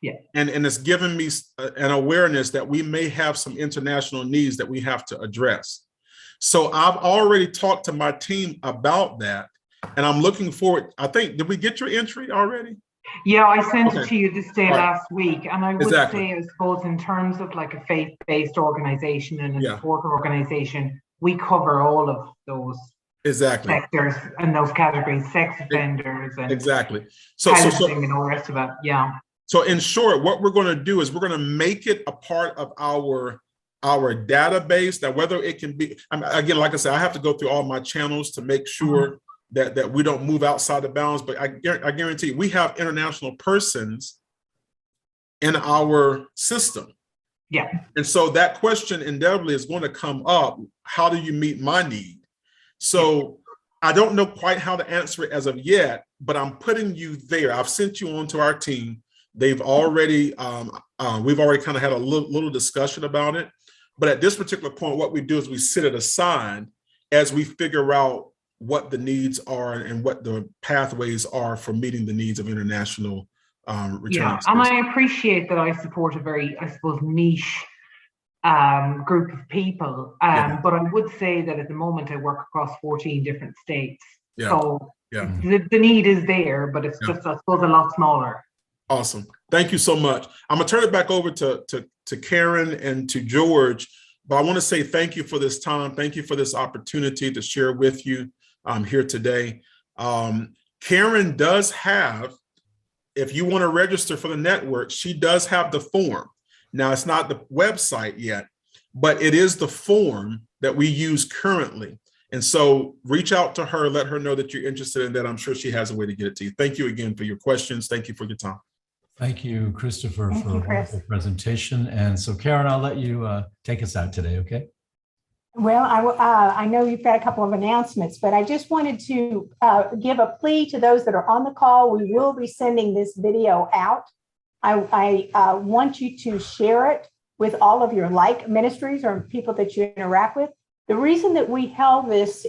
Yeah. And it's given me an awareness that we may have some international needs that we have to address. So I've already talked to my team about that, and I'm looking forward. I think, did we get your entry already? Yeah, I sent it to you this day last week. And I would say, I suppose, in terms of like a faith-based organization and a support organization, we cover all of those sectors and those categories, sex offenders and so housing and all the rest of it. Yeah. So in short, what we're going to do is we're going to make it a part of our database, that whether it can be, again, like I said, I have to go through all my channels to make sure that we don't move outside the bounds, but I guarantee you, we have international persons in our system. Yeah. And so that question inevitably is going to come up. How do you meet my need? So I don't know quite how to answer it as of yet, but I'm putting you there. I've sent you on to our team. They've already, we've already kind of had a little discussion about it. But at this particular point, what we do is we sit it aside as we figure out what the needs are and what the pathways are for meeting the needs of international returning. Yeah, and I appreciate that I support a very, I suppose, niche group of people. But I would say that at the moment I work across 14 different states. So the need is there, but it's just, I suppose, a lot smaller. Awesome. Thank you so much. I'm gonna turn it back over to Karen and to George, but I want to say thank you for this time. Thank you for this opportunity to share with you here today. Karen does have, if you want to register for the network, she does have the form. Now, it's not the website yet, but it is the form that we use currently. And so reach out to her, let her know that you're interested in that. I'm sure she has a way to get it to you. Thank you again for your questions. Thank you for your time. Thank you, Christopher, for a wonderful presentation. And so, Karen, I'll let you take us out today, okay? Well, I know you've got a couple of announcements, but I just wanted to give a plea to those that are on the call. We will be sending this video out. I want you to share it with all of your like ministries or people that you interact with. The reason that we held this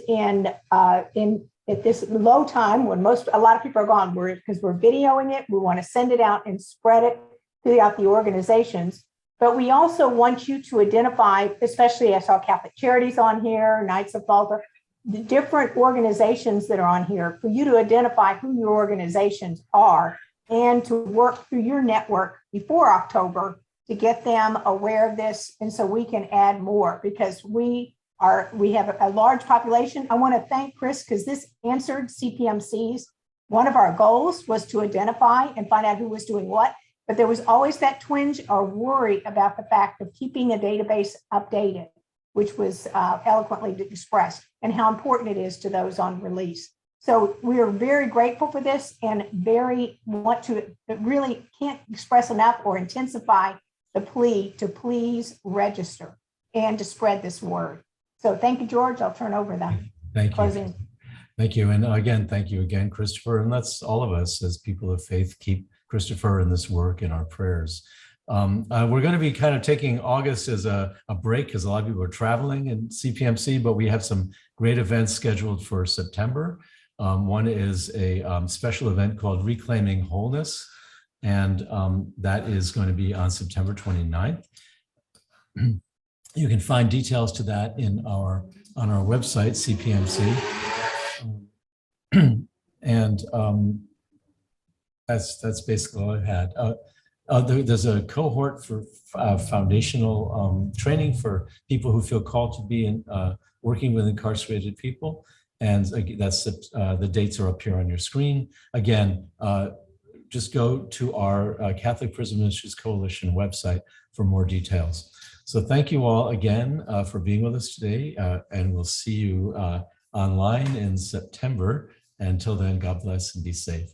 at this low time when a lot of people are gone, because we're videoing it, we want to send it out and spread it throughout the organizations. But we also want you to identify, especially I saw Catholic Charities on here, Knights of Malta, the different organizations that are on here, for you to identify who your organizations are and to work through your network before October to get them aware of this. And so we can add more because we have a large population. I want to thank Chris because this answered CPMC's. One of our goals was to identify and find out who was doing what, but there was always that twinge or worry about the fact of keeping a database updated, which was eloquently expressed, and how important it is to those on release. So we are very grateful for this and really can't express enough or intensify the plea to please register and to spread this word. So thank you, George. I'll turn over the closing. Thank you. And again, thank you again, Christopher. And let's all of us as people of faith keep Christopher in this work in our prayers. We're going to be kind of taking August as a break because a lot of people are traveling in CPMC, but we have some great events scheduled for September. One is a special event called Reclaiming Wholeness, and that is going to be on September 29th. You can find details to that on our website, CPMC. And that's basically all I had. There's a cohort for foundational training for people who feel called to be working with incarcerated people. And that's the dates are up here on your screen. Again, just go to our Catholic Prison Ministries Coalition website for more details. So thank you all again for being with us today, and we'll see you online in September. Until then, God bless and be safe.